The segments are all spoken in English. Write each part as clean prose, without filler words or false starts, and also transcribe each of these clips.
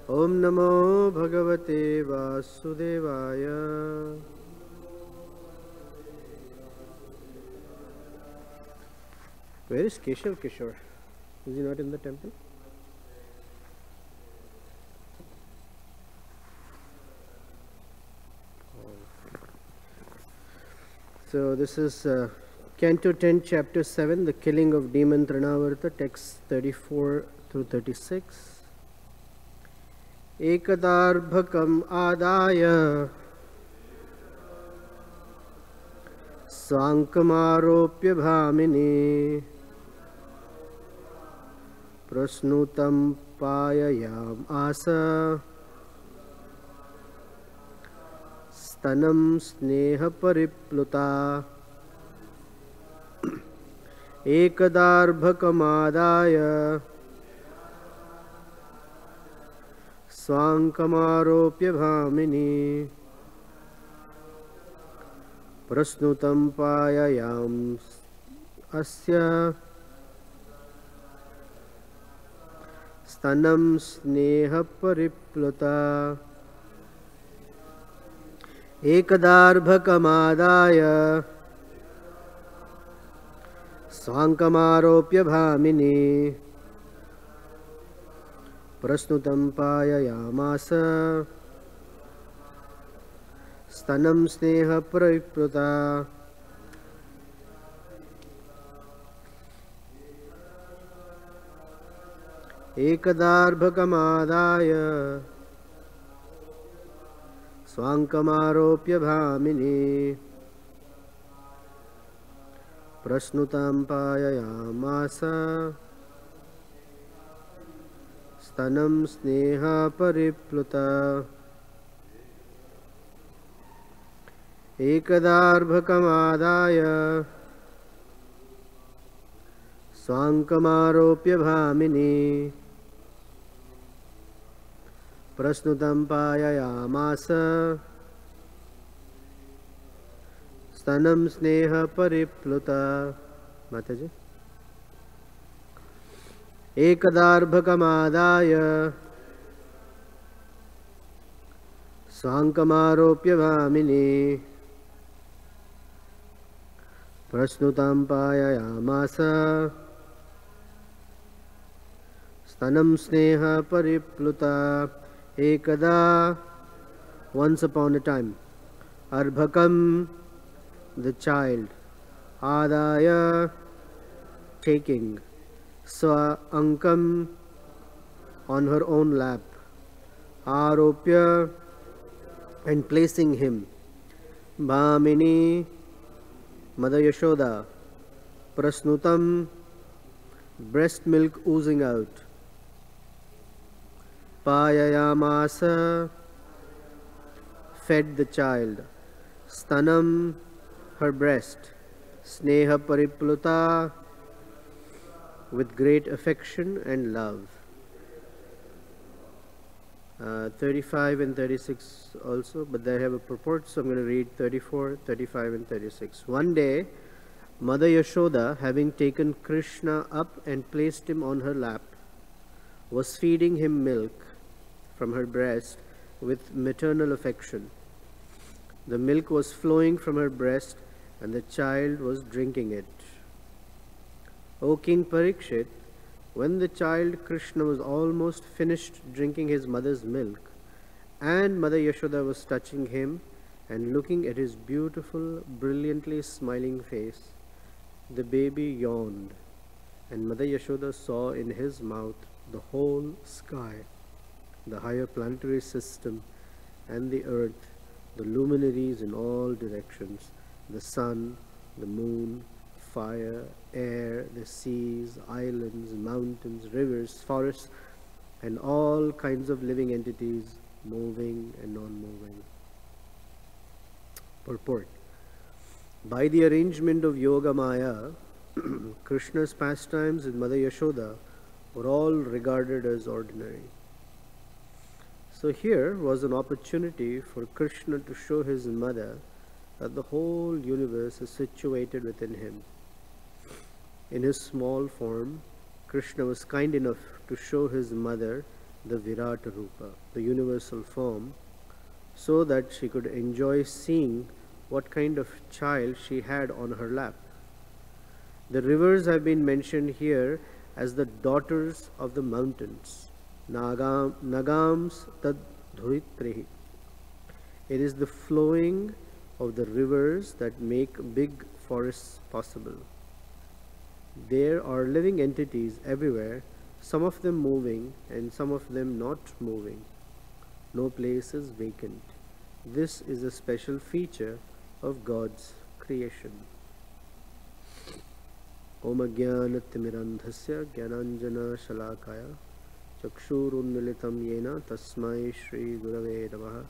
Om Namo Bhagavate Vasudevaya. Where is Keshav Kishore? Is he not in the temple? So this is Canto 10, Chapter 7, The Killing of Demon Trinavarta, text 34 through 36. Ekadarbhakam adaya Svankamaropya bhamini Prasnutam payayam asa Stanam sneha paripluta Ekadarbhakamadaya Svankamaropya bhamini Prasnutam payayam asya Stanam sneha paripluta Ekadarbhakamadaya Svankamaropya bhamini Prasnutam payayamasa Stanam sneha paripluta Ekadarbhakamadaya Svankamaropya bhamini Prasnutam payayamasa Stanam sneha paripluta Ekadarbhakamadaya Svankamaropya bhamini Prasnutam payayamasa Stanam sneha paripluta Mataji Ekadarbhakamadaya Svankamaropya bhamini Prasnutam payayamasa Stanam sneha paripluta Ekada, once upon a time, Arbhakam, the child, Adaya, taking, Swa Ankam, on her own lap, Aropya, and placing him, Bhamini, Mother Yashoda, Prasnutam, breast milk oozing out, Payayamasa, fed the child, Stanam, her breast, Sneha paripluta, with great affection and love. 35 and 36 also, but they have a purport, so I'm going to read 34, 35 and 36. One day, Mother Yashoda, having taken Krishna up and placed him on her lap, was feeding him milk from her breast with maternal affection. The milk was flowing from her breast and the child was drinking it. O King Parikshit, when the child Krishna was almost finished drinking his mother's milk, and Mother Yashoda was touching him and looking at his beautiful, brilliantly smiling face, the baby yawned, and Mother Yashoda saw in his mouth the whole sky, the higher planetary system, and the earth, the luminaries in all directions, the sun, the moon, fire, air, the seas, islands, mountains, rivers, forests, and all kinds of living entities, moving and non-moving. Purport. By the arrangement of Yoga Maya, Krishna's pastimes with Mother Yashoda were all regarded as ordinary. So here was an opportunity for Krishna to show his mother that the whole universe is situated within him. In his small form, Krishna was kind enough to show his mother the Virata Rupa, the universal form, so that she could enjoy seeing what kind of child she had on her lap. The rivers have been mentioned here as the daughters of the mountains. Nagams tad dhuritrihi. It is the flowing of the rivers that make big forests possible. There are living entities everywhere, some of them moving and some of them not moving. No place is vacant. This is a special feature of God's creation. Om Jnanatimirandhasya Jnananjana Shalakaya Chakshurunmilitam Yena Tasmai Shri Gurave Namaha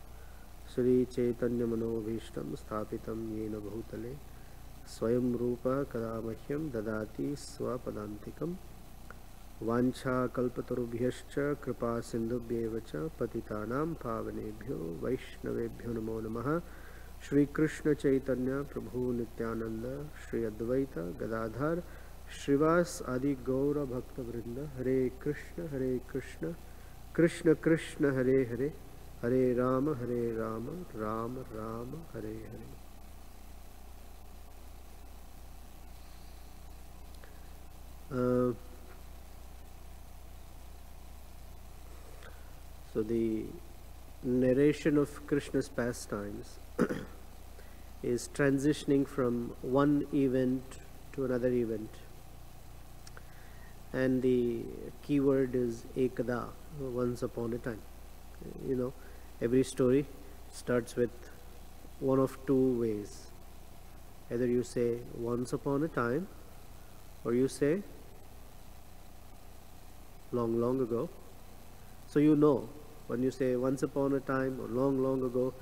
Shri Chaitanya Manobhishtam Sthapitam Yena Bhutale Swayam Rupa Kadamahyam Dadati Swapadantikam Vancha Kalpatarubhyascha Kripa Sindhubhyevacha Patitanam Pavanebhyo Vaishnavebhyo Namo Namaha Shri Krishna Chaitanya Prabhu Nityananda Shri Advaita Gadadhar Shrivas Adi Gaura Bhakta Vrinda Hare Krishna Krishna Krishna Hare Hare Hare Rama Rama Rama Hare Hare. So the narration of Krishna's pastimes is transitioning from one event to another event, and the keyword is ekada, once upon a time. You know, every story starts with one of two ways. Either you say once upon a time, or you say long ago. So you know, when you say once upon a time or long ago,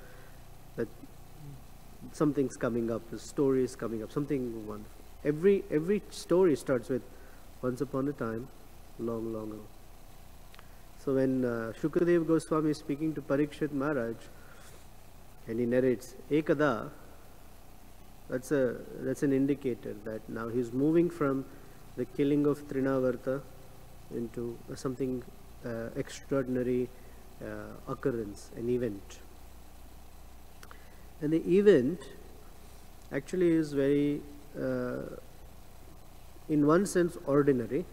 that something's coming up, a story is coming up, something wonderful. Every story starts with once upon a time, long ago. So when Shukadev Goswami is speaking to Parikshit Maharaj, and he narrates Ekada, that's an indicator that now he's moving from the killing of Trinavarta into something extraordinary occurrence, an event. And the event actually is very, in one sense, ordinary,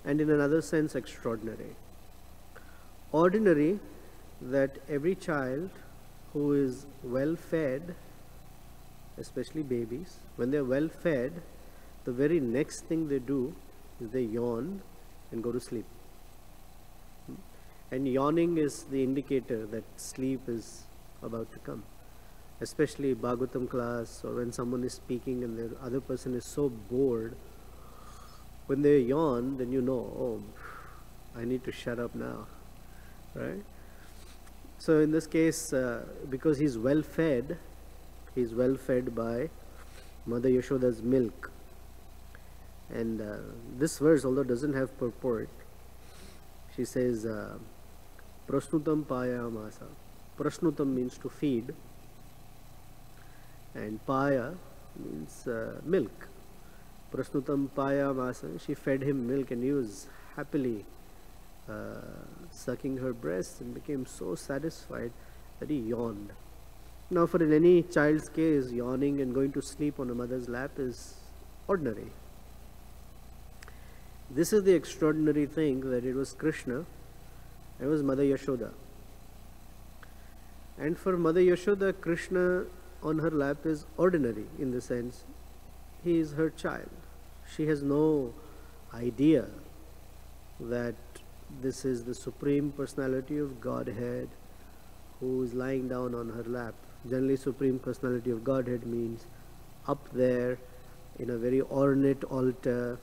and in another sense, extraordinary. Ordinary, that every child who is well fed, especially babies, when they're well fed, the very next thing they do is they yawn and go to sleep. And yawning is the indicator that sleep is about to come. Especially Bhagavatam class, or when someone is speaking and the other person is so bored, when they yawn, then you know, oh, I need to shut up now, right? So in this case, because he's well fed by Mother Yashoda's milk. And this verse, although doesn't have purport, she says, Prashnutam payamasa. Prashnutam means to feed, and paya means milk. Prashnutam payamasa, she fed him milk, and he was happily sucking her breast and became so satisfied that he yawned. Now for in any child's case, yawning and going to sleep on a mother's lap is ordinary. This is the extraordinary thing, that it was Krishna, it was Mother Yashoda. And for Mother Yashoda, Krishna on her lap is ordinary in the sense he is her child. She has no idea that this is the Supreme Personality of Godhead who is lying down on her lap. Generally, Supreme Personality of Godhead means up there in a very ornate altar,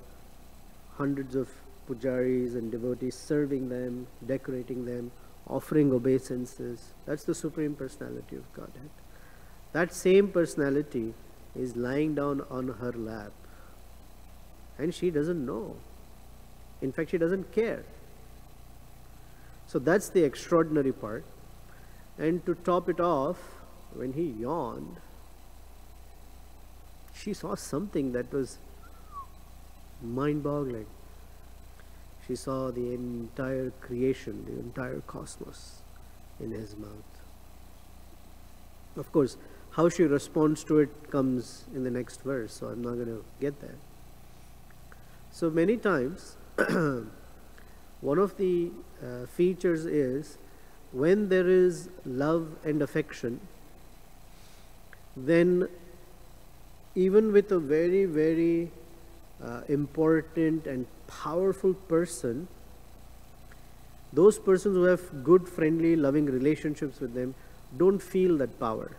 hundreds of pujaris and devotees serving them, decorating them, offering obeisances. That's the Supreme Personality of Godhead. That same personality is lying down on her lap, and she doesn't know. In fact, she doesn't care. So that's the extraordinary part. And to top it off, when he yawned, she saw something that was mind-boggling. She saw the entire creation, the entire cosmos in his mouth. Of course, how she responds to it comes in the next verse, so I'm not going to get there. So many times, one of the features is when there is love and affection, then even with a very, very important and powerful person, those persons who have good, friendly, loving relationships with them don't feel that power.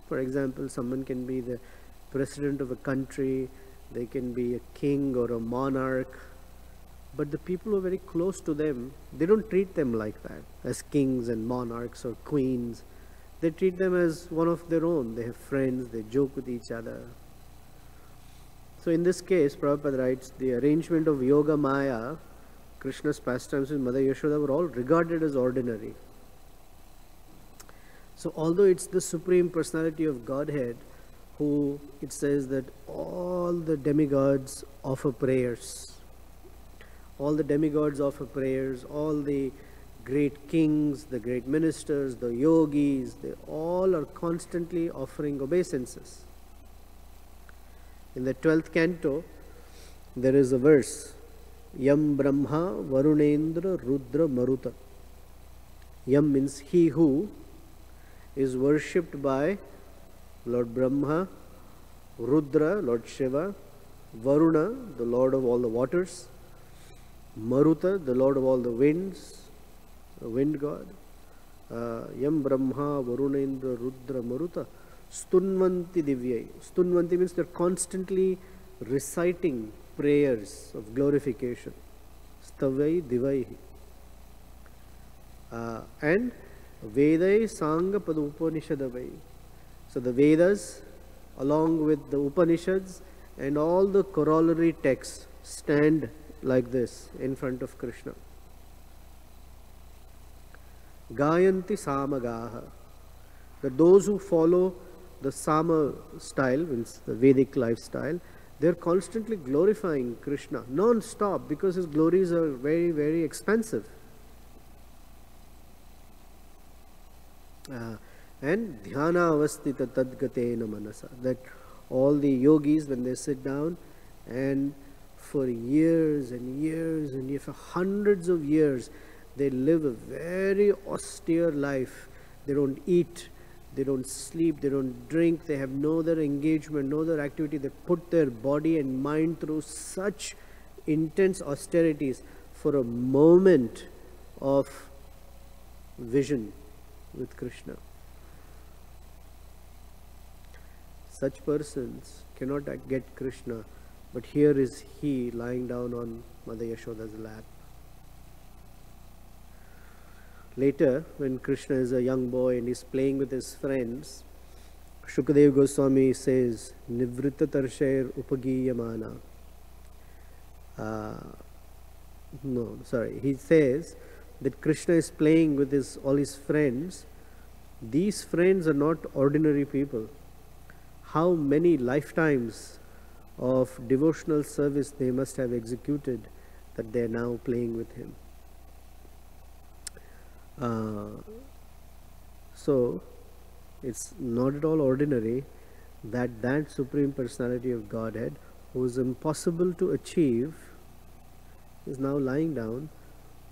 For example, someone can be the president of a country, they can be a king or a monarch, but the people who are very close to them, they don't treat them like that, as kings and monarchs or queens. They treat them as one of their own. They have friends, they joke with each other. So in this case, Prabhupada writes, the arrangement of Yoga Maya, Krishna's pastimes with Mother Yashoda, were all regarded as ordinary. So although it's the Supreme Personality of Godhead who, it says that all the demigods offer prayers. All the demigods offer prayers, all the great kings, the great ministers, the yogis, they all are constantly offering obeisances. In the 12th canto, there is a verse, Yam Brahma Varunendra Rudra Maruta. Yam means he who is worshipped by Lord Brahma, Rudra, Lord Shiva, Varuna, the Lord of all the waters, Maruta, the Lord of all the winds, the wind god, Yam Brahma Varunendra Rudra Maruta, Stunvanti Divyai. Stunvanti means they're constantly reciting prayers of glorification. Stavai Divai. And Vedai Sangha Padupanishadavai. So the Vedas, along with the Upanishads and all the corollary texts, stand like this in front of Krishna. Gayanti Samagaha. That those who follow the Sama style, means the Vedic lifestyle, they're constantly glorifying Krishna non-stop because his glories are very, very expansive. And dhyana avastita tadgatena manasa, that all the yogis, when they sit down and for years and years and years, for hundreds of years, they live a very austere life. They don't eat, they don't sleep, they don't drink, they have no other engagement, no other activity. They put their body and mind through such intense austerities for a moment of vision with Krishna. Such persons cannot get Krishna, but here is he lying down on Mother Yashoda's lap. Later, when Krishna is a young boy and is playing with his friends, Shukadeva Goswami says, Nivrita Tarshair Upagiyamana. He says that Krishna is playing with all his friends. These friends are not ordinary people. How many lifetimes of devotional service they must have executed that they are now playing with him. So it's not at all ordinary that Supreme Personality of Godhead, who is impossible to achieve, is now lying down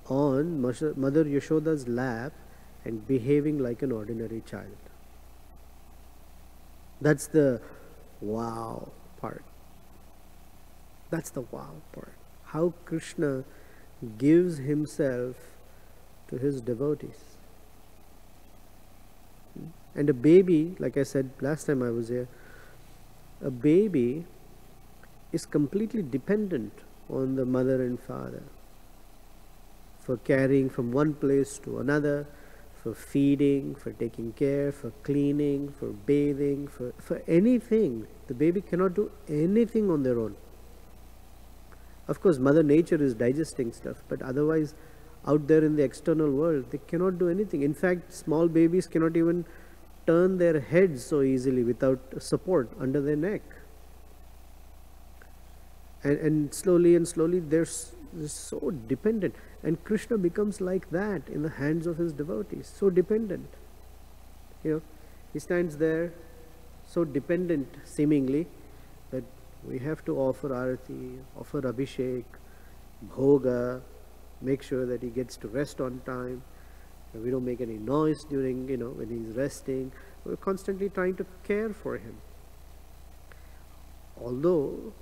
on Mother Yashoda's lap and behaving like an ordinary child. That's the wow part. That's the wow part. How Krishna gives himself to his devotees. And a baby, like I said last time I was here, a baby is completely dependent on the mother and father for carrying from one place to another, for feeding, for taking care, for cleaning, for bathing, for anything. The baby cannot do anything on their own. Of course, Mother Nature is digesting stuff, but otherwise, out there in the external world, they cannot do anything. In fact, small babies cannot even turn their heads so easily without support under their neck. And slowly and slowly, is so dependent. And Krishna becomes like that in the hands of his devotees, so dependent. He stands there, so dependent seemingly, that we have to offer arati, offer abhishek, bhoga, make sure that he gets to rest on time. We don't make any noise during, when he's resting. We're constantly trying to care for him. Although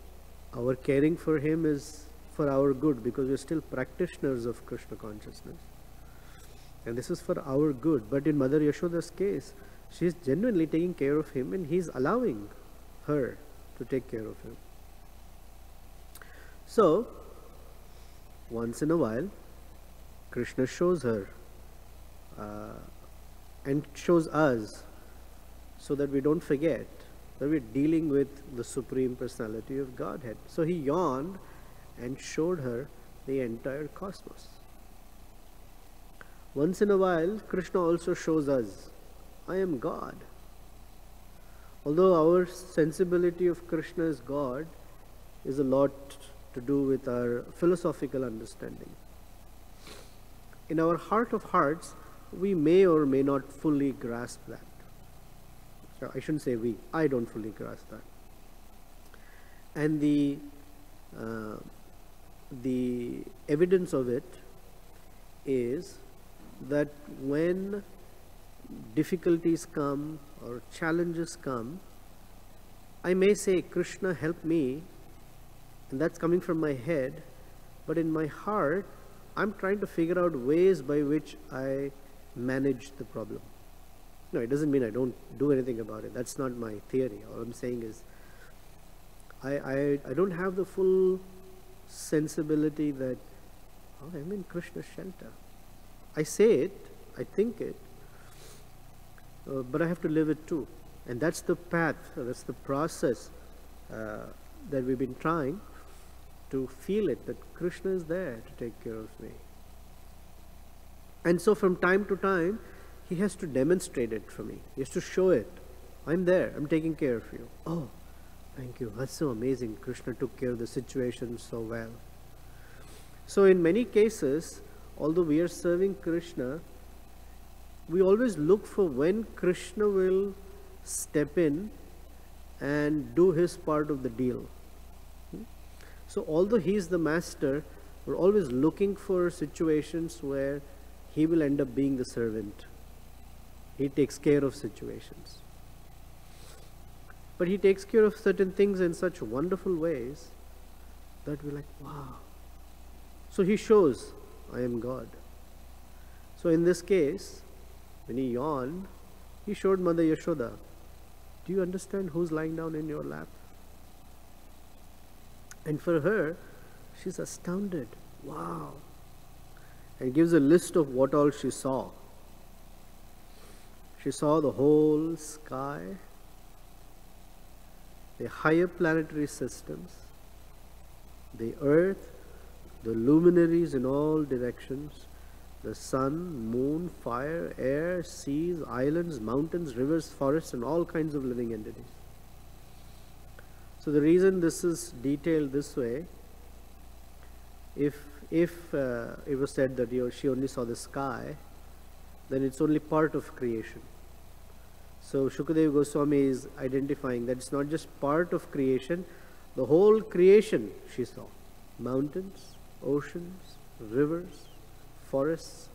our caring for him is for our good, because we're still practitioners of Krishna consciousness. And this is for our good. But in Mother Yashoda's case, she's genuinely taking care of him, and he's allowing her to take care of him. So, once in a while, Krishna shows her and shows us, so that we don't forget that we're dealing with the Supreme Personality of Godhead. So he yawned and showed her the entire cosmos. Once in a while, Krishna also shows us, I am God. Although our sensibility of Krishna as God is a lot to do with our philosophical understanding. In our heart of hearts, we may or may not fully grasp that. So I shouldn't say we, I don't fully grasp that. And the evidence of it is that when difficulties come or challenges come, I may say, Krishna, help me, and that's coming from my head, but in my heart, I'm trying to figure out ways by which I manage the problem. No, it doesn't mean I don't do anything about it. That's not my theory. All I'm saying is I don't have the full sensibility that, oh, I'm in Krishna's shelter. I say it, I think it, but I have to live it too. And that's the path, that's the process that we've been trying to feel it, that Krishna is there to take care of me. And so from time to time, he has to demonstrate it for me. He has to show it. I'm there, I'm taking care of you. Oh, thank you, that's so amazing. Krishna took care of the situation so well. So in many cases, although we are serving Krishna, we always look for when Krishna will step in and do his part of the deal. So although he is the master, we're always looking for situations where he will end up being the servant. He takes care of situations. But he takes care of certain things in such wonderful ways that we're like, wow. So he shows, I am God. So in this case, when he yawned, he showed Mother Yashoda, do you understand who's lying down in your lap? And for her, she's astounded. Wow. And gives a list of what all she saw. She saw the whole sky, the higher planetary systems, the earth, the luminaries in all directions, the sun, moon, fire, air, seas, islands, mountains, rivers, forests, and all kinds of living entities. So the reason this is detailed this way, if it was said that she only saw the sky, then it's only part of creation. So Shukadeva Goswami is identifying that it's not just part of creation, the whole creation she saw. Mountains, oceans, rivers, forests,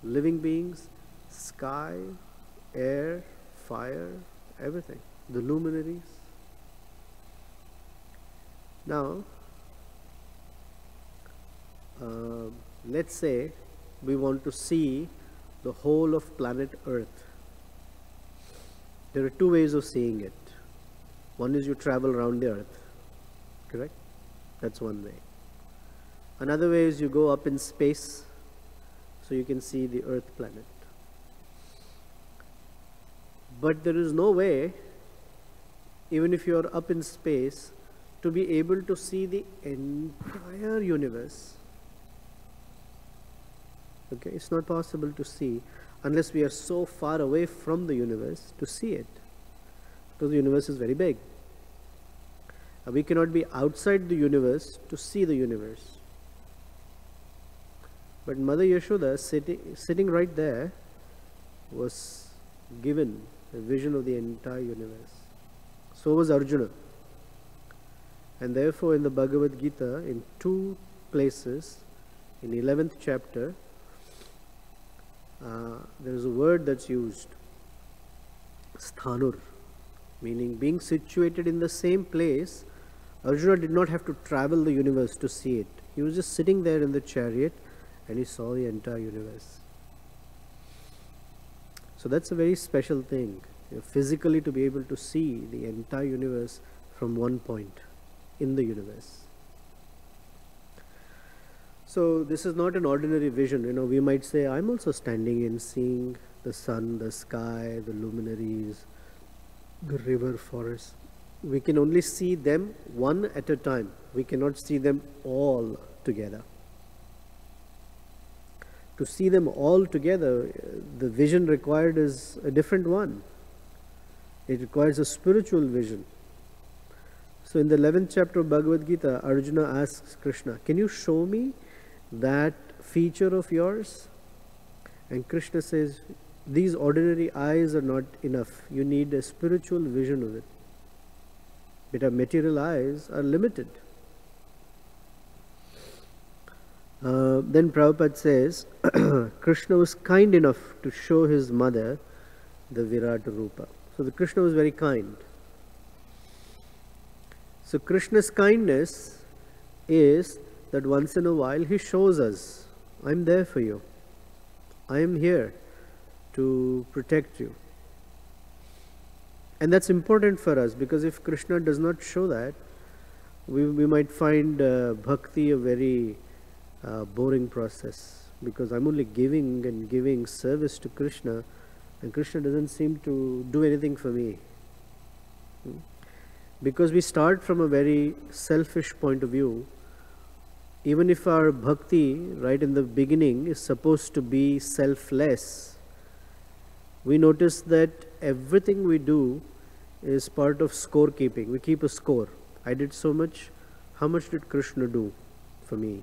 living beings, sky, air, fire, everything, the luminaries. Now, let's say we want to see the whole of planet Earth. There are two ways of seeing it. One is you travel around the Earth, correct? That's one way. Another way is you go up in space so you can see the Earth planet. But there is no way, even if you are up in space, to be able to see the entire universe. Okay, it's not possible to see unless we are so far away from the universe to see it, because the universe is very big. We cannot be outside the universe to see the universe. But Mother Yashoda, sitting right there, was given a vision of the entire universe. So was Arjuna. And therefore in the Bhagavad Gita, in 2 places, in 11th chapter, there is a word that's used, sthanur, meaning being situated in the same place. Arjuna did not have to travel the universe to see it. He was just sitting there in the chariot and he saw the entire universe. So that's a very special thing, physically to be able to see the entire universe from one point in the universe. So this is not an ordinary vision. We might say, I'm also standing and seeing the sun, the sky, the luminaries, the river, forest. We can only see them one at a time. We cannot see them all together. To see them all together, the vision required is a different one. It requires a spiritual vision. So in the 11th chapter of Bhagavad Gita, Arjuna asks Krishna, can you show me that feature of yours? And Krishna says, these ordinary eyes are not enough. You need a spiritual vision of it. But our material eyes are limited. Then Prabhupada says, Krishna was kind enough to show his mother the Virat Rupa. So the Krishna was very kind. So Krishna's kindness is that once in a while he shows us, I'm there for you. I am here to protect you. And that's important for us, because if Krishna does not show that, we might find bhakti a very boring process, because I'm only giving and giving service to Krishna, and Krishna doesn't seem to do anything for me. Because we start from a very selfish point of view. Even if our bhakti right in the beginning is supposed to be selfless, we notice that everything we do is part of scorekeeping. We keep a score. I did so much. How much did Krishna do for me?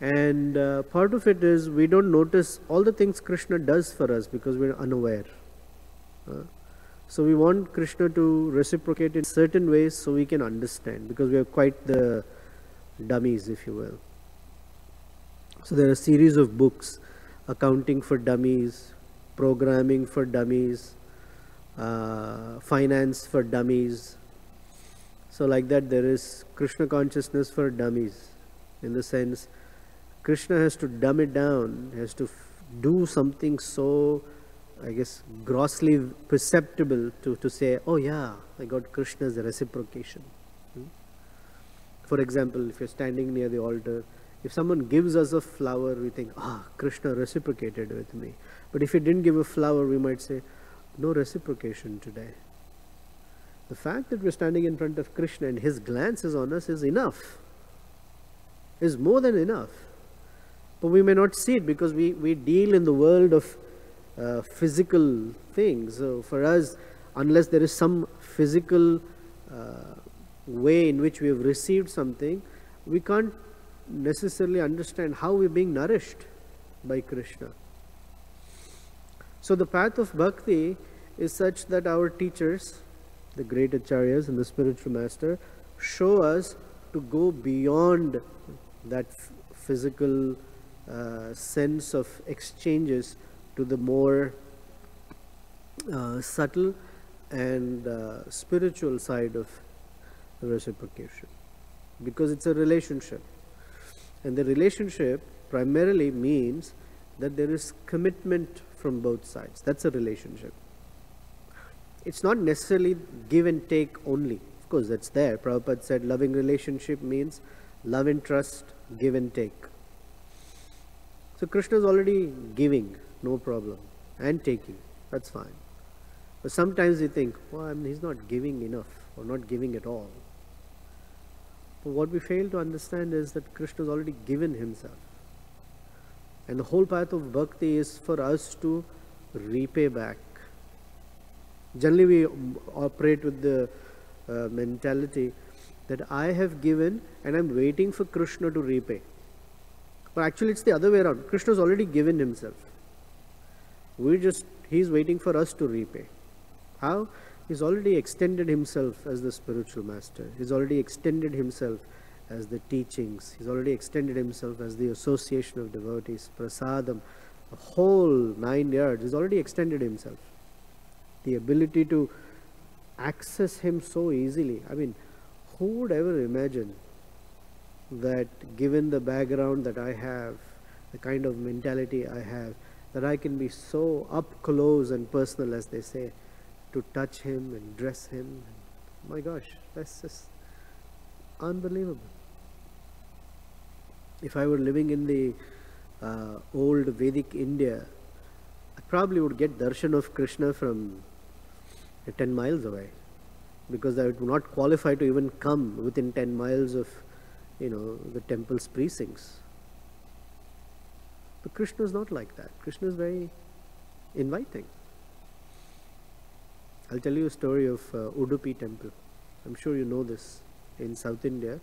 And part of it is we don't notice all the things Krishna does for us because we're unaware. So we want Krishna to reciprocate in certain ways so we can understand, because we are quite the dummies, if you will. So there are a series of books, Accounting for Dummies, Programming for Dummies, Finance for Dummies. So like that, there is Krishna consciousness for dummies, in the sense Krishna has to dumb it down, has to do something so, I guess, grossly perceptible to say, oh yeah, I got Krishna's reciprocation. For example, if you're standing near the altar, if someone gives us a flower, we think, Krishna reciprocated with me. But if he didn't give a flower, we might say, no reciprocation today. The fact that we're standing in front of Krishna and his glance is on us is enough, is more than enough. But we may not see it because we deal in the world of physical things. So for us, unless there is some physical way in which we have received something, we can't necessarily understand how we're being nourished by Krishna. So the path of bhakti is such that our teachers, the great acharyas and the spiritual master, show us to go beyond that physical sense of exchanges to the more subtle and spiritual side of reciprocation, because it's a relationship, and the relationship primarily means that there is commitment from both sides. That's a relationship. It's not necessarily give and take only. Of course, that's there. Prabhupada said loving relationship means love and trust, give and take. So Krishna is already giving, no problem, and taking, that's fine. But sometimes we think, he's not giving enough or not giving at all. But what we fail to understand is that Krishna has already given himself. And the whole path of bhakti is for us to repay back. Generally we operate with the mentality that I have given and I'm waiting for Krishna to repay. But actually it's the other way around. Krishna's already given himself. He's waiting for us to repay. How? He's already extended himself as the spiritual master. He's already extended himself as the teachings. He's already extended himself as the association of devotees, prasadam, the whole 9 yards. He's already extended himself. The ability to access him so easily. I mean, who would ever imagine that given the background that I have, the kind of mentality I have, that I can be so up close and personal, as they say, to touch him and dress him. My gosh, that's just unbelievable. If I were living in the old Vedic India, I probably would get darshan of Krishna from 10 miles away, because I would not qualify to even come within 10 miles of, the temple's precincts. But Krishna is not like that. Krishna is very inviting. I'll tell you a story of Udupi temple. I'm sure you know this. In South India,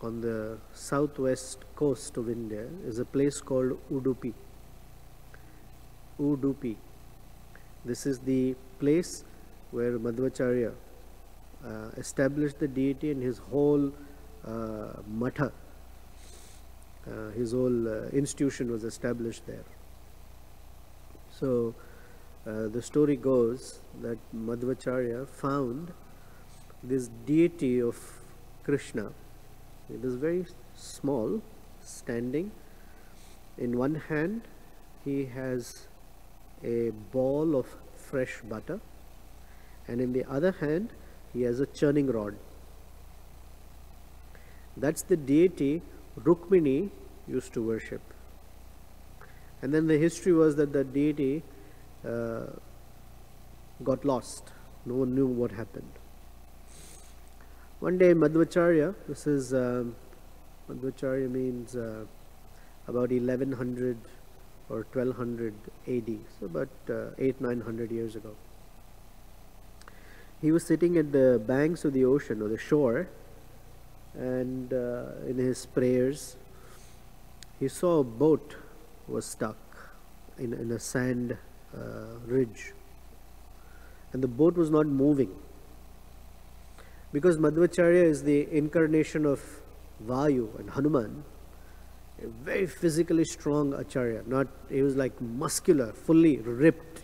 on the southwest coast of India, is a place called Udupi. Udupi. This is the place where Madhvacharya established the deity, and his whole matha, his whole institution was established there. So the story goes that Madhvacharya found this deity of Krishna. It is very small, standing. In one hand he has a ball of fresh butter, and in the other hand he has a churning rod. That's the deity Rukmini used to worship. And then the history was that the deity got lost. No one knew what happened. One day Madhvacharya, Madhvacharya means about 1100 or 1200 AD, so about 800-900 years ago. He was sitting at the banks of the ocean or the shore, and in his prayers he saw a boat was stuck in a sand ridge, and the boat was not moving. Because Madhvacharya is the incarnation of Vayu and Hanuman, a very physically strong acharya. He was like muscular, fully ripped,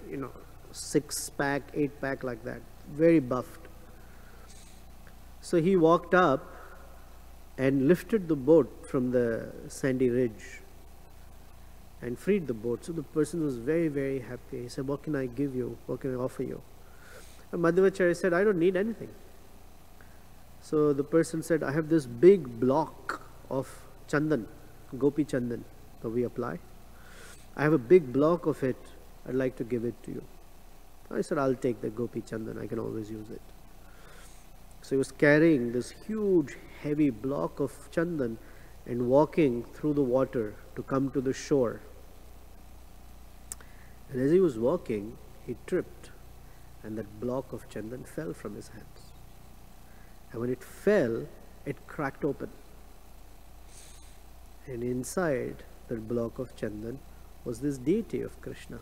6-pack, 8-pack like that, very buffed. So he walked up and lifted the boat from the sandy ridge and freed the boat. So the person was very, very happy. He said, "What can I give you? What can I offer you?" And Madhvacharya said, "I don't need anything." So the person said, "I have this big block of chandan, gopi chandan that we apply. I have a big block of it. I'd like to give it to you." I said, "I'll take the gopi chandan. I can always use it." So he was carrying this huge, heavy block of chandan and walking through the water to come to the shore. And as he was walking, he tripped, and that block of chandan fell from his hands. And when it fell, it cracked open. And inside that block of chandan was this deity of Krishna.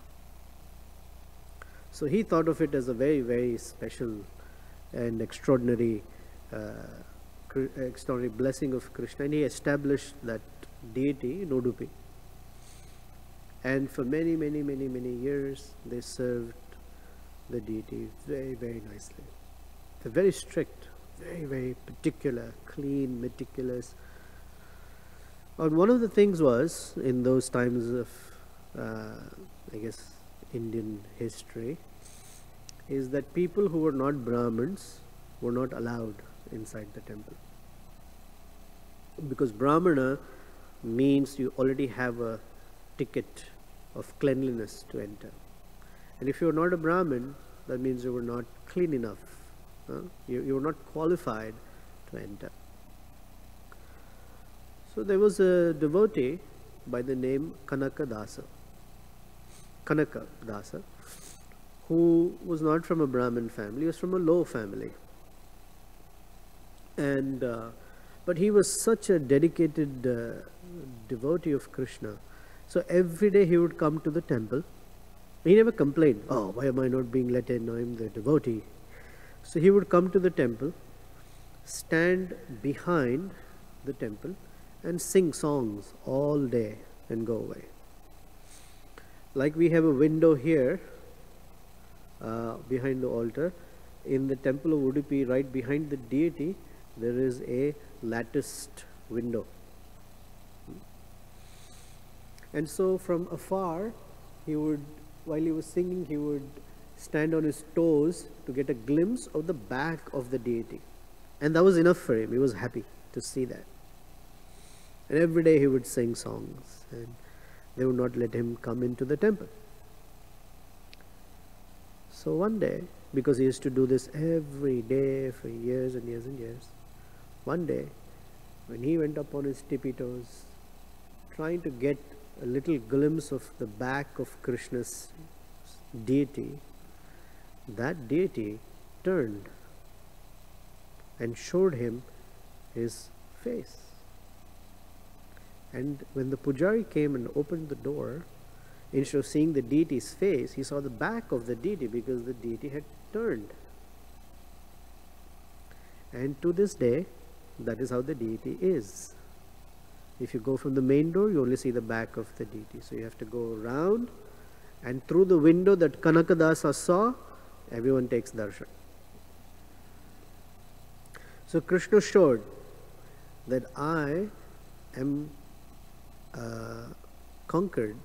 So he thought of it as a very, very special and extraordinary blessing of Krishna, and he established that deity in Udupi. And for many, many, many, many years they served the deity very, very nicely. They're very strict, very, very particular, clean, meticulous. And one of the things was, in those times of Indian history, is that people who were not Brahmins were not allowed inside the temple. Because Brahmana means you already have a ticket of cleanliness to enter. And if you are not a Brahmin, that means you were not clean enough. You were not qualified to enter. So there was a devotee by the name Kanaka Dasa, who was not from a Brahmin family, he was from a low family. And But he was such a dedicated devotee of Krishna. So every day he would come to the temple. He never complained, oh, why am I not being let in? I'm the devotee. So he would come to the temple, stand behind the temple, and sing songs all day and go away. Like we have a window here behind the altar. In the temple of Udupi, right behind the deity, there is a latticed window. And so from afar, he would, while he was singing, he would stand on his toes to get a glimpse of the back of the deity. And that was enough for him. He was happy to see that. And every day he would sing songs, and they would not let him come into the temple. So one day, because he used to do this every day for years and years and years, one day, when he went up on his tippy toes, trying to get a little glimpse of the back of Krishna's deity, that deity turned and showed him his face. And when the pujari came and opened the door, instead of seeing the deity's face, he saw the back of the deity because the deity had turned. And to this day, that is how the deity is. If you go from the main door, you only see the back of the deity. So you have to go around, and through the window that Kanakadasa saw, everyone takes darshan. So Krishna showed that I am conquered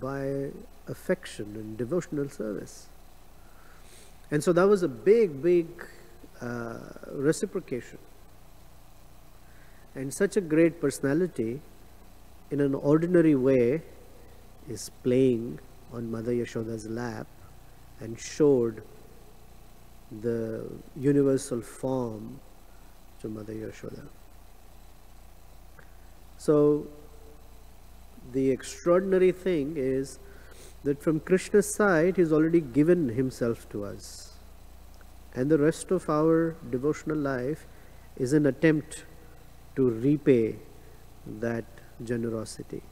by affection and devotional service. And so that was a big reciprocation. And such a great personality, in an ordinary way, is playing on Mother Yashoda's lap and showed the universal form to Mother Yashoda. So the extraordinary thing is that from Krishna's side, he's already given himself to us. And the rest of our devotional life is an attempt to repay that generosity.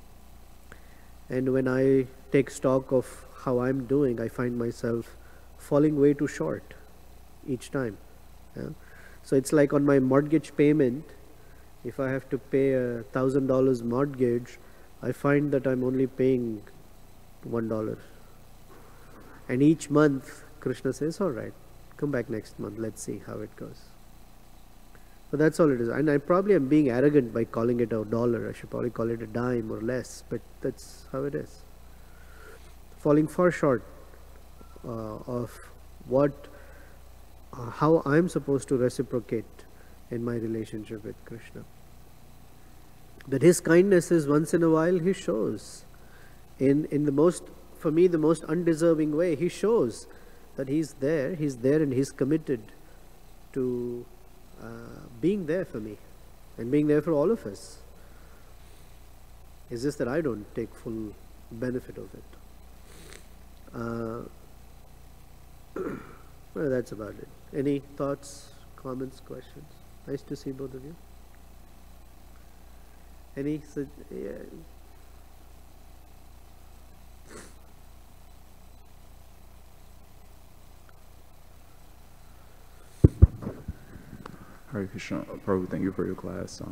And when I take stock of how I'm doing, I find myself falling way too short each time. Yeah? So it's like on my mortgage payment, if I have to pay $1,000 mortgage, I find that I'm only paying $1. And each month, Krishna says, all right, come back next month, let's see how it goes. But that's all it is. And I probably am being arrogant by calling it $1. I should probably call it a dime or less, but that's how it is. Falling far short of how I'm supposed to reciprocate in my relationship with Krishna. That his kindness is once in a while he shows. In the most, for me, the most undeserving way, he shows that he's there and he's committed to being there for me and being there for all of us. It's just that I don't take full benefit of it. Well, that's about it. Any thoughts, comments, questions? Nice to see both of you. Any? Yeah. Hare Krishna, Prabhu, thank you for your class.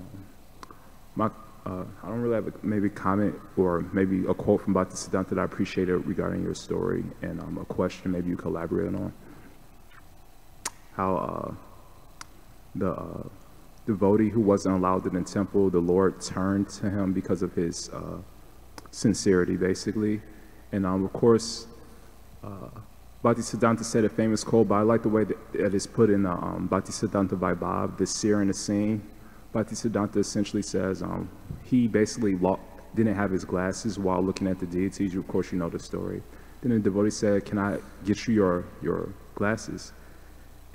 I don't really have maybe comment or maybe a quote from Bhaktisiddhanta that I appreciated regarding your story, and a question maybe you collaborate on. How the devotee who wasn't allowed in the temple, the Lord turned to him because of his sincerity, basically. And of course, Bhaktisiddhanta said a famous quote, but I like the way that it's put in Bhaktisiddhanta Vaibhav, the seer and the seen. Bhaktisiddhanta essentially says he basically didn't have his glasses while looking at the deities. Of course, you know the story. Then the devotee said, "Can I get you your glasses?"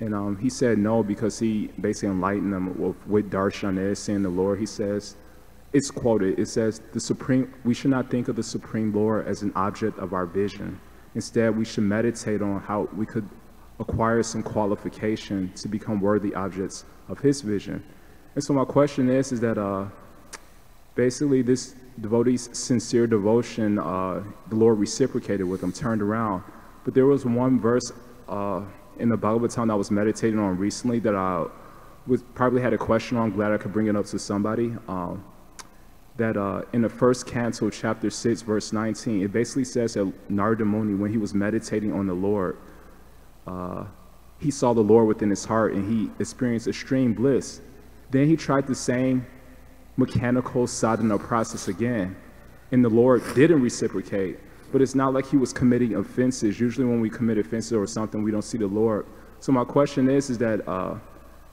And he said no, because he basically enlightened them with darshan is, seeing the Lord. He says, it's quoted, it says, we should not think of the Supreme Lord as an object of our vision. Instead, we should meditate on how we could acquire some qualification to become worthy objects of his vision. And so my question is that basically this devotee's sincere devotion, the Lord reciprocated with him, turned around. But there was one verse in the Bhagavatam I was meditating on recently that I probably had a question on. Glad I could bring it up to somebody. That in the first canto, chapter 6, verse 19, it basically says that Narada Muni, when he was meditating on the Lord, he saw the Lord within his heart and he experienced extreme bliss. Then he tried the same mechanical sadhana process again, and the Lord didn't reciprocate. But it's not like he was committing offenses. Usually when we commit offenses or something, we don't see the Lord. So my question is that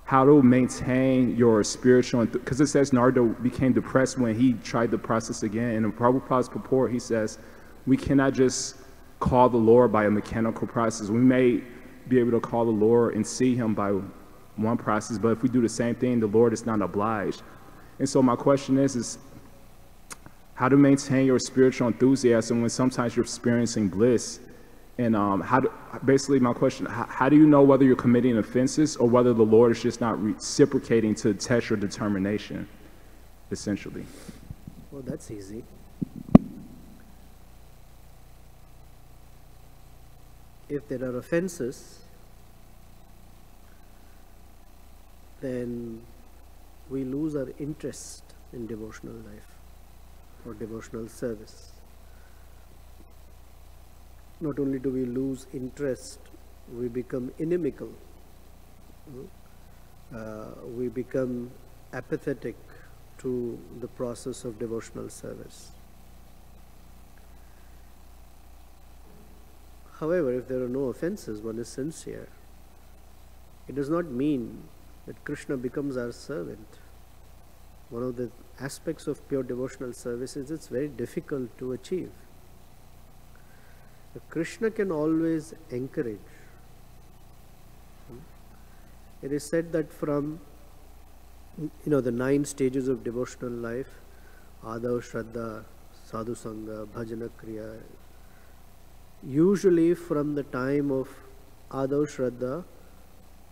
how to maintain your spiritual, because it says Narada became depressed when he tried the process again. And in Prabhupada's purport, he says, we cannot just call the Lord by a mechanical process. We may be able to call the Lord and see him by one process, but if we do the same thing, the Lord is not obliged. And so my question is how to maintain your spiritual enthusiasm when sometimes you're experiencing bliss. And basically my question, how do you know whether you're committing offenses or whether the Lord is just not reciprocating to test your determination, essentially? Well, that's easy. If there are offenses, then we lose our interest in devotional life or devotional service. Not only do we lose interest, we become inimical. We become apathetic to the process of devotional service. However, if there are no offenses, one is sincere. It does not mean that Krishna becomes our servant. One of the aspects of pure devotional service is it's very difficult to achieve. Krishna can always encourage. It is said that from the 9 stages of devotional life, Adav, Shraddha, Sadhu Sangha, Bhajana Kriya, usually from the time of Adav, Shraddha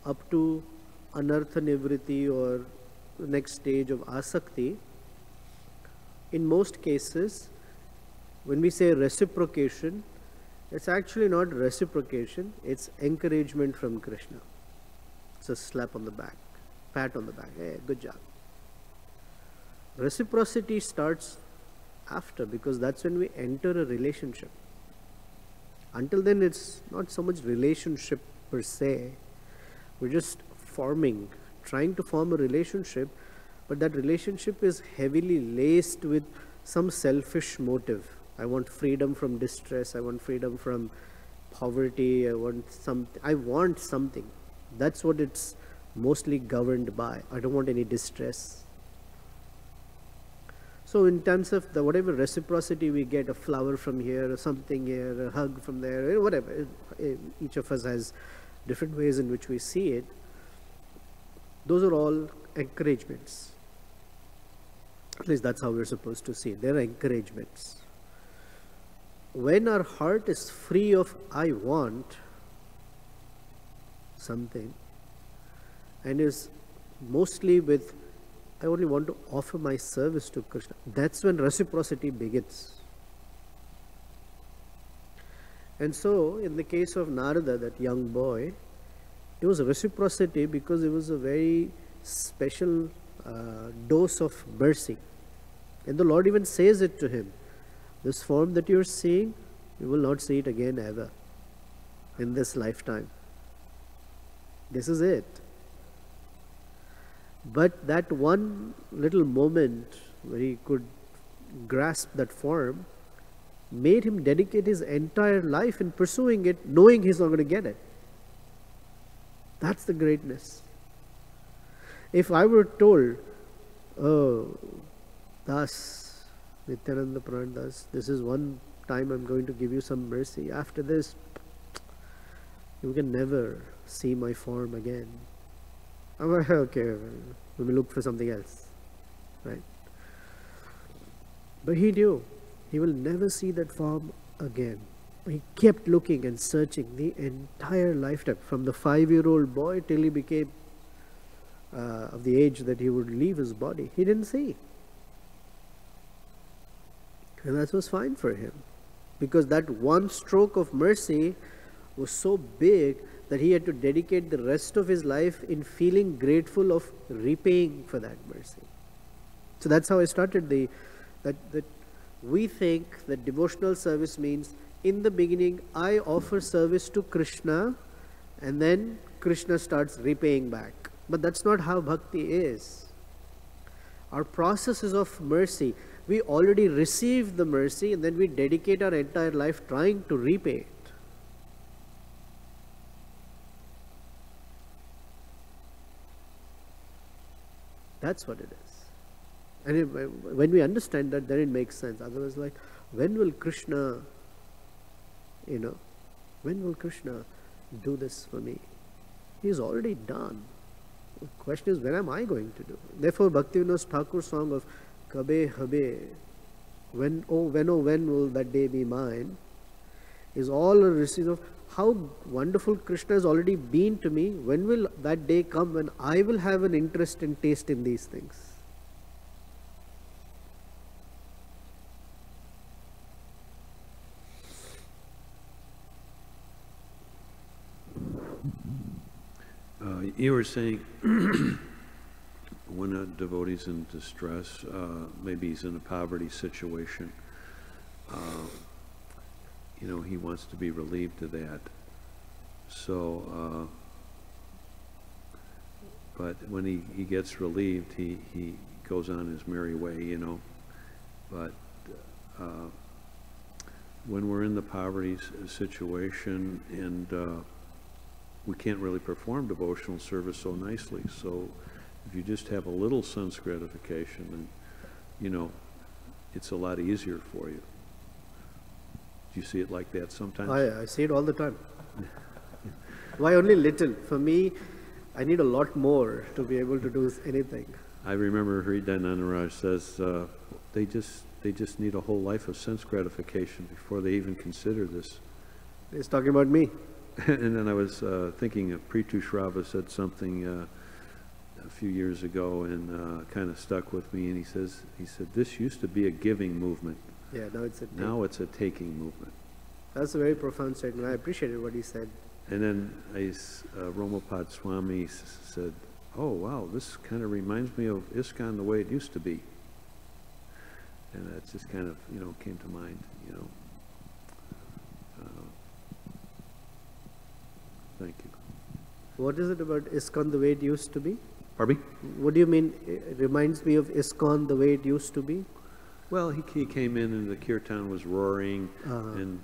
up to Anartha Nivriti or the next stage of Asakti, in most cases, when we say reciprocation, it's actually not reciprocation, it's encouragement from Krishna. It's a slap on the back, pat on the back, hey, good job. Reciprocity starts after, because that's when we enter a relationship. Until then, it's not so much relationship per se. We're just trying to form a relationship, but that relationship is heavily laced with some selfish motive. I want freedom from distress, I want freedom from poverty, I want something. That's what it's mostly governed by. I don't want any distress. So in terms of whatever reciprocity we get, a flower from here, or something here, a hug from there, whatever, each of us has different ways in which we see it. Those are all encouragements. At least that's how we're supposed to see it. They're encouragements. When our heart is free of I want something and is mostly with I only want to offer my service to Krishna, that's when reciprocity begins. And so in the case of Narada, that young boy, it was reciprocity because it was a very special dose of mercy. And the Lord even says it to him. This form that you're seeing, you will not see it again ever in this lifetime. This is it. But that one little moment where he could grasp that form made him dedicate his entire life in pursuing it, knowing he's not going to get it. That's the greatness. If I were told, oh, Das, Nityananda Pran Das, this is one time I'm going to give you some mercy. After this, you can never see my form again. I'm like, okay, let me look for something else. Right? But he knew he will never see that form again. He kept looking and searching the entire lifetime, from the 5-year-old boy till he became, of the age that he would leave his body. He didn't see. And that was fine for him, because that one stroke of mercy was so big that he had to dedicate the rest of his life in feeling grateful of repaying for that mercy. So that's how I started that we think that devotional service means, in the beginning I offer service to Krishna and then Krishna starts repaying back. But that's not how bhakti is. Our process is of mercy. We already received the mercy and then we dedicate our entire life trying to repay it. That's what it is. And when we understand that, then it makes sense. Otherwise, like, when will Krishna, when will Krishna do this for me? He's already done. The question is, when am I going to do it? Therefore, Bhaktivinoda Thakur's song of Kabe Habe, when will that day be mine, is all a receipt of how wonderful Krishna has already been to me. When will that day come when I will have an interest and taste in these things? You were saying when a devotee's in distress, maybe he's in a poverty situation, he wants to be relieved of that. So, but when he gets relieved, he goes on his merry way, But when we're in the poverty situation and we can't really perform devotional service so nicely. So if you just have a little sense gratification, then, it's a lot easier for you. Do you see it like that sometimes? I see it all the time. Why only little? For me, I need a lot more to be able to do anything. I remember Hridayananda Raj says they just need a whole life of sense gratification before they even consider this. He's talking about me. And then I was thinking of Prithu Shrava said something a few years ago and kind of stuck with me. And he said, this used to be a giving movement. Yeah, now it's a taking movement. That's a very profound statement. I appreciated what he said. And then Romapad Swami said, oh, wow, this kind of reminds me of ISKCON the way it used to be. And that just kind of, came to mind, Thank you. What is it about ISKCON the way it used to be? Pardon me? What do you mean, it reminds me of ISKCON the way it used to be? Well, he came in and the kirtan was roaring, and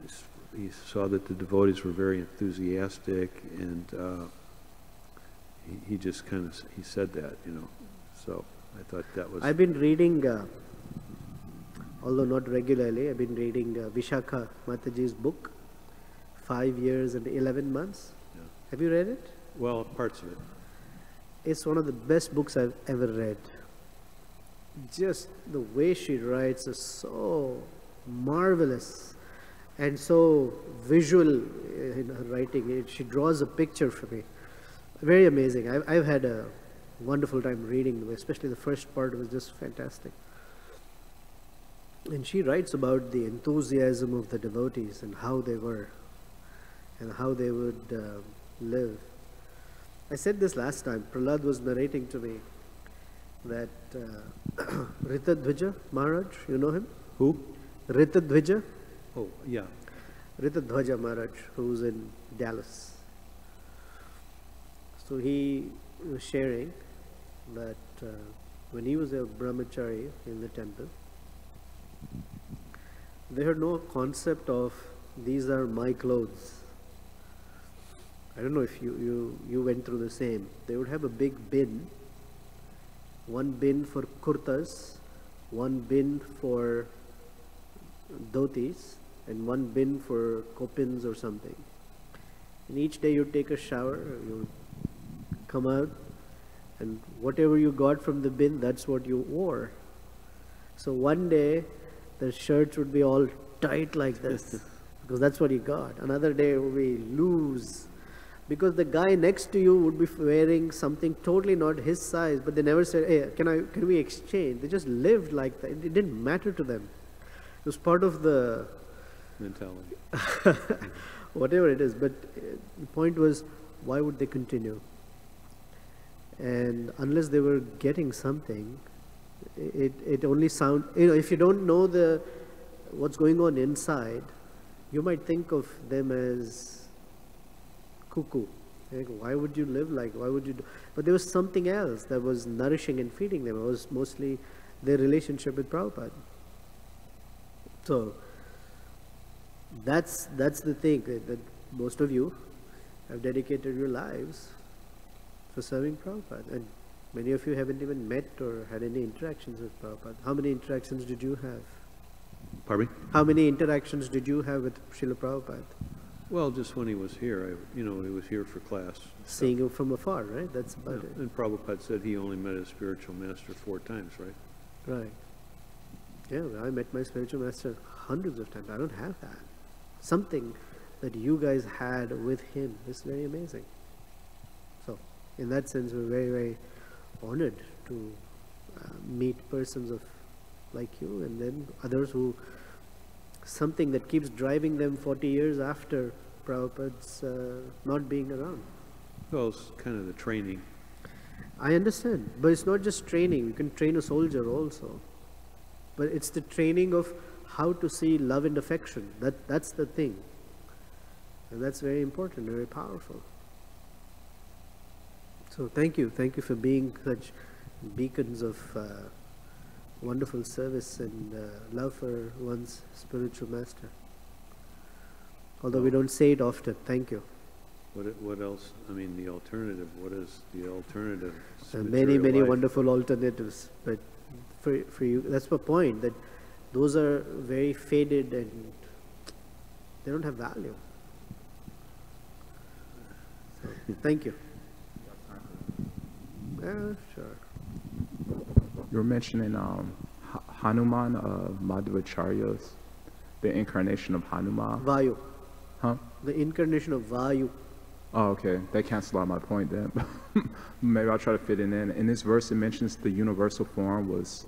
he saw that the devotees were very enthusiastic, and he just kind of, he said that, So I thought that was... I've been reading, although not regularly, I've been reading Vishakha Mataji's book, 5 years and 11 months. Yeah. Have you read it? Well, parts of it. It's one of the best books I've ever read. Just the way she writes is so marvelous and so visual in her writing. She draws a picture for me. Very amazing. I've had a wonderful time reading, especially the first part was just fantastic. And she writes about the enthusiasm of the devotees and how they were and how they would live. I said this last time. Prahlad was narrating to me that Ritadvija Maharaj, you know him? Who? Ritadvija. Oh, yeah. Ritadvija Maharaj, who's in Dallas. So he was sharing that when he was a brahmachari in the temple, they had no concept of these are my clothes. I don't know if you went through the same. They would have a big bin, one bin for kurtas, one bin for dhotis, and one bin for kopins or something. And each day you take a shower, you come out, and whatever you got from the bin, that's what you wore. So one day the shirts would be all tight like this, because that's what you got. Another day it would be loose. Because the guy next to you would be wearing something totally not his size, but they never said, hey, can we exchange? They just lived like that. It didn't matter to them. It was part of the mentality. whatever it is. But the point was, why would they continue? And unless they were getting something, it only sound, if you don't know what's going on inside, you might think of them as cuckoo. Like, why would you live like, why would you do? But there was something else that was nourishing and feeding them. It was mostly their relationship with Prabhupada. So that's the thing, that most of you have dedicated your lives for serving Prabhupada. And many of you haven't even met or had any interactions with Prabhupada. How many interactions did you have? Pardon me? How many interactions did you have with Srila Prabhupada? Well, just when he was here, he was here for class. Seeing him from afar, right? That's about it. And Prabhupada said he only met his spiritual master 4 times, right? Right. Yeah, I met my spiritual master hundreds of times. I don't have that. Something that you guys had with him is very amazing. So, in that sense, we're very, very honored to meet persons like you, and then others who, something that keeps driving them 40 years after Prabhupada's not being around. Well, it's kind of the training. I understand, but it's not just training. You can train a soldier also. But it's the training of how to see love and affection. That's the thing. And that's very important, very powerful. So thank you. Thank you for being such beacons of wonderful service and love for one's spiritual master. Although we don't say it often. Thank you. What else? I mean, the alternative. What is the alternative? Many Life. wonderful alternatives. But for you, that's the point, that those are very faded and they don't have value. So, thank you. Yeah, sure. You were mentioning Hanuman, Madhvacharya's, the incarnation of Hanuman. Vayu. Huh? The incarnation of Vayu. Oh, okay. That cancels out my point then. Maybe I'll try to fit it in. In this verse, it mentions the universal form was,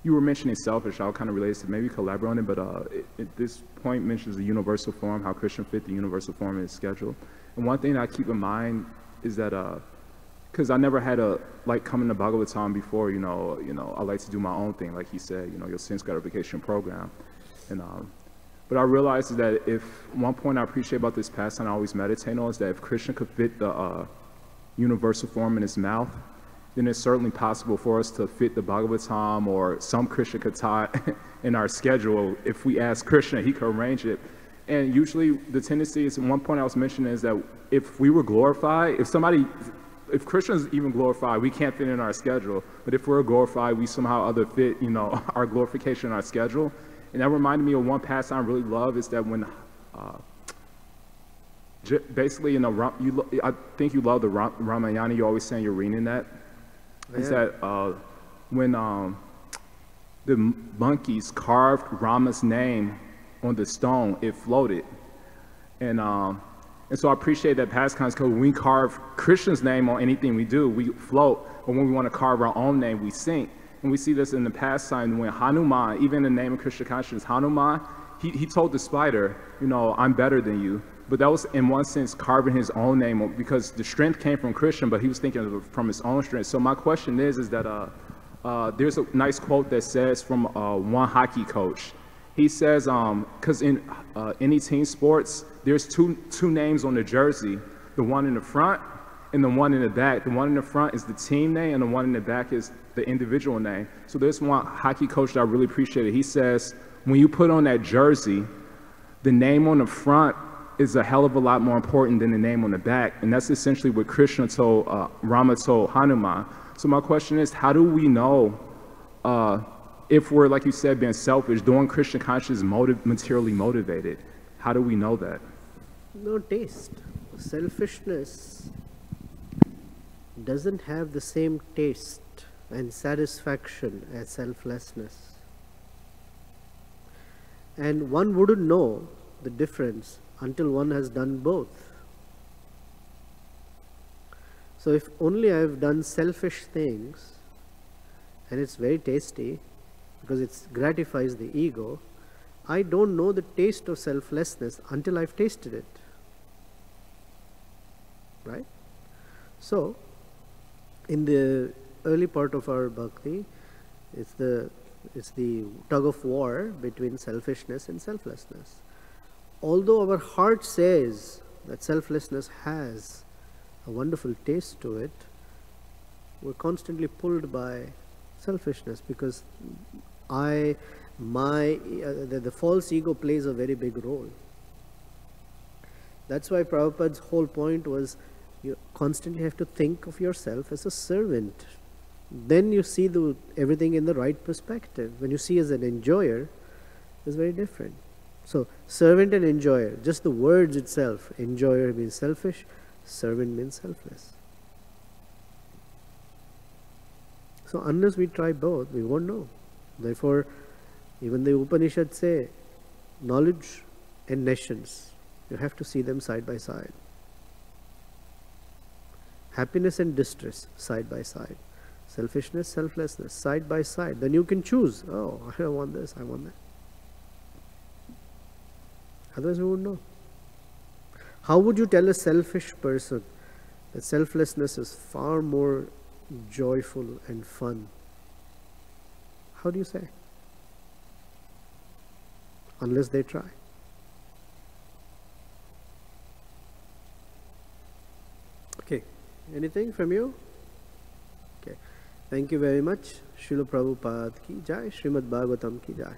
you were mentioning selfish. I'll kind of relate to, maybe collaborate on it, but this point mentions the universal form, how Krishna fit the universal form in his schedule. And one thing that I keep in mind is that, because I never had coming to Bhagavatam before, I like to do my own thing, like he said, your sense gratification program. And, but I realized that if one point I appreciate about this pastime I always meditate on is that if Krishna could fit the universal form in his mouth, then it's certainly possible for us to fit the Bhagavatam or some Krishna Katha in our schedule. If we ask Krishna, he could arrange it. And usually the tendency is, one point I was mentioning is that if we were glorified, if Krishna's even glorified, we can't fit in our schedule. But if we're glorified, we somehow other fit, our glorification in our schedule. And that reminded me of one pastime I really love, is that when, basically, I think you love the Ramayana, you always saying you're reading that. Yeah. Is that when the monkeys carved Rama's name on the stone, it floated. And so I appreciate that pastime, because when we carve Krishna's name on anything we do, we float. But when we want to carve our own name, we sink. And we see this in the pastime when Hanuman, even in the name of Krishna consciousness, Hanuman, he told the spider, I'm better than you. But that was, in one sense, carving his own name, because the strength came from Krishna, but he was thinking of it from his own strength. So my question is that there's a nice quote that says from one hockey coach. He says, because in any team sports, there's two names on the jersey, the one in the front and the one in the back. The one in the front is the team name, and the one in the back is the individual name. So there's one hockey coach that I really appreciated. He says, when you put on that jersey, the name on the front is a hell of a lot more important than the name on the back. And that's essentially what Krishna told, Rama told Hanuman. So my question is, how do we know if we're, like you said, being selfish, doing Krishna consciousness materially motivated? How do we know that? No taste. Selfishness doesn't have the same taste and satisfaction as selflessness. And one wouldn't know the difference until one has done both. So if only I've done selfish things, and it's very tasty because it gratifies the ego, I don't know the taste of selflessness until I've tasted it. Right? So, in the early part of our bhakti, it's the tug of war between selfishness and selflessness. Although our heart says that selflessness has a wonderful taste to it, we're constantly pulled by selfishness because the false ego plays a very big role. That's why Prabhupada's whole point was you constantly have to think of yourself as a servant. Then you see everything in the right perspective. When you see as an enjoyer, it's very different. So, servant and enjoyer, just the words itself, enjoyer means selfish, servant means selfless. So, unless we try both, we won't know. Therefore, even the Upanishads say, knowledge and nescience, you have to see them side by side. Happiness and distress, side by side. Selfishness, selflessness, side by side. Then you can choose, oh, I don't want this, I want that. Otherwise, we wouldn't know. How would you tell a selfish person that selflessness is far more joyful and fun? How do you say? Unless they try. Okay, anything from you? Okay, thank you very much. Srila Prabhupada ki jai, Srimad Bhagavatam ki jai.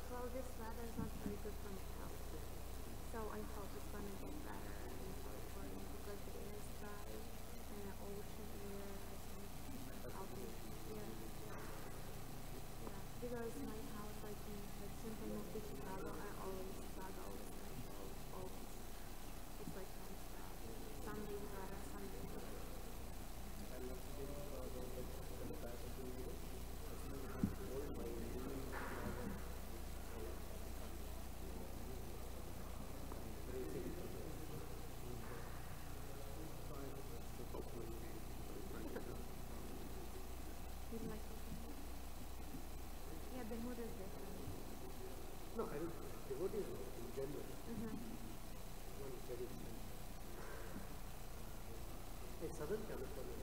Well, this weather is not very good for my health. So I hope it's gonna get better in California because the air is dry and the ocean air is out there. Yeah. Yeah. Because my house, like since I moved to Chicago, I always struggle with my health. Always. It's like non-stop. Some days better, some days worse. You like coconut? Yeah, the mood is different. No, I don't. Devotees in general. One is very expensive. In Southern California,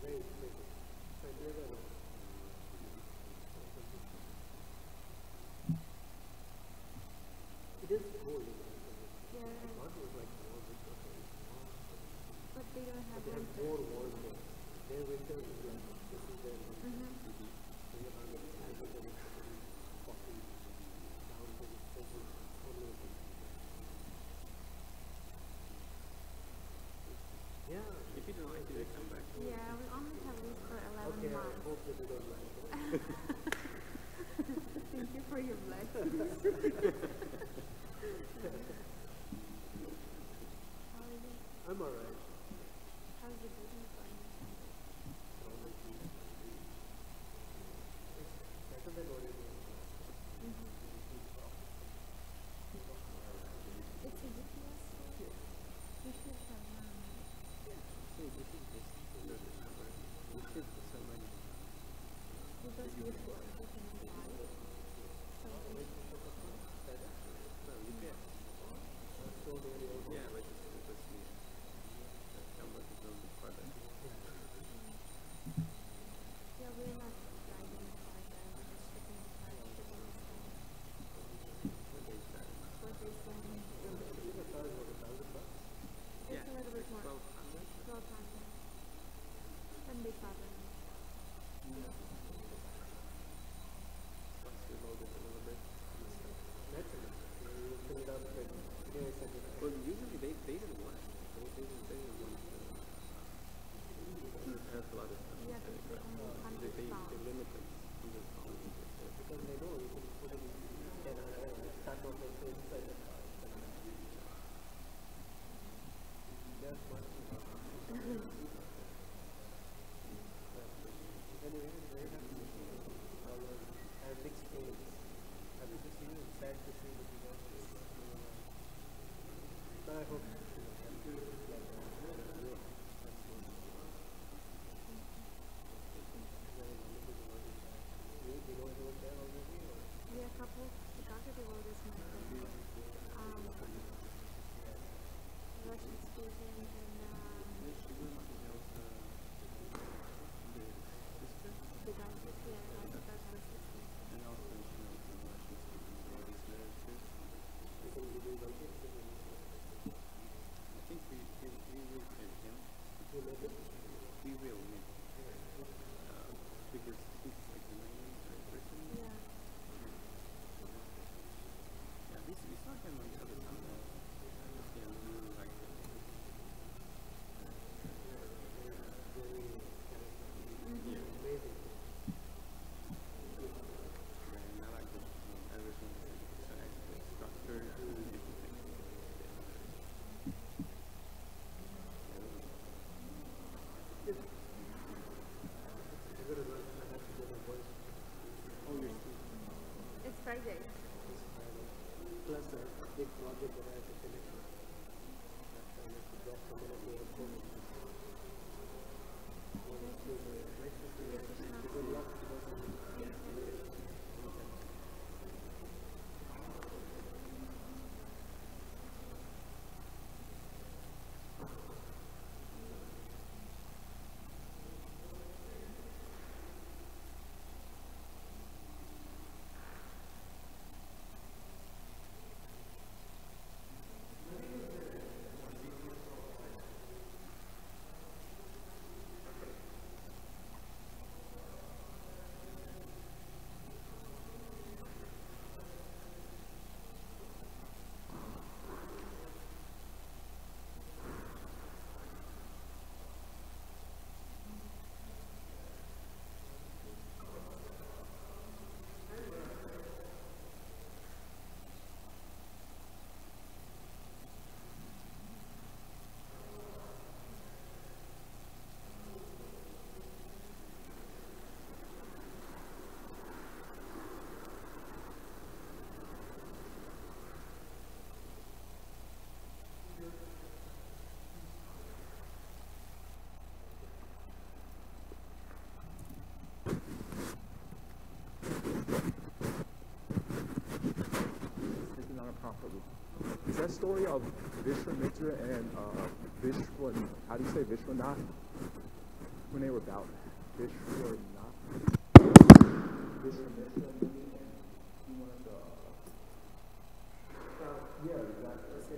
very expensive. So I never know. It is cold. Yeah, Not like warm, it's not very but they don't have They have winter. more warm there. Their winter is like this is their winter. So you have like 40 down to only. Yeah. If you don't like it, you come back. Yeah, we only have this for 11 Okay, I months. hope that you don't like it. Thank you for your blessings. How is it? I'm alright. How's the business going? It's better than what it was. It's a UPS store? You should have Hey, this is this. You should put some money. because before you can buy something. No, you can. Yeah, but just see. That's how much is on the product. Yeah, we're not driving the car there. We're just shipping the car, shipping the stuff. What day is that? What they send. Yeah, It's a little bit more. 1200. 1200. And they cover me. Once you load it a little bit. That's enough. You fill it up with Well, usually they don't want it. They don't want to have a lot of stuff. Yeah, inside they it, only but 100 they pounds. limit it. 100 pounds. because they know you can put it in start off also inside the car. That's one. Anyway, I'm very happy to see you. I have mixed feelings. Happy to see you and sad to see that you guys but I hope you know anyone there already? Or? Yeah, a couple. Chicago devotees met them. Russian speaking and the guy who's here has a Russian sister. And also, some Russian speaking devotees there too. I think we Is that story of Vishwamitra and Vishwan? How do you say Vishwanath? When they were about Vishwanath, Vishwamitra, and he wanted to. Yeah, exactly. Is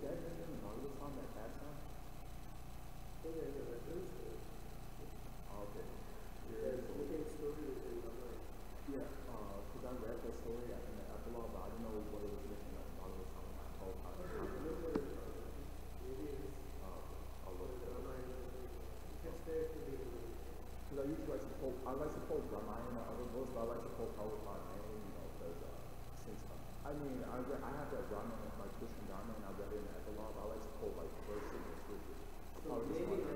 that just in the Bhagavad song that passed on? Oh, yeah, that is good. Oh, okay. Yeah, the story is in Bhagavad. Yeah, because I read that story in the epilogue, but I didn't know what it was written in the Bhagavad song. I'll look it up. Because I usually like to quote, I like to quote Ramayana and other books, but I like to quote Prabhupada name, because since, I have that Ramayana, like Krishna Dharma, and I read it in the epilogue, I like to quote like verses and scriptures. So maybe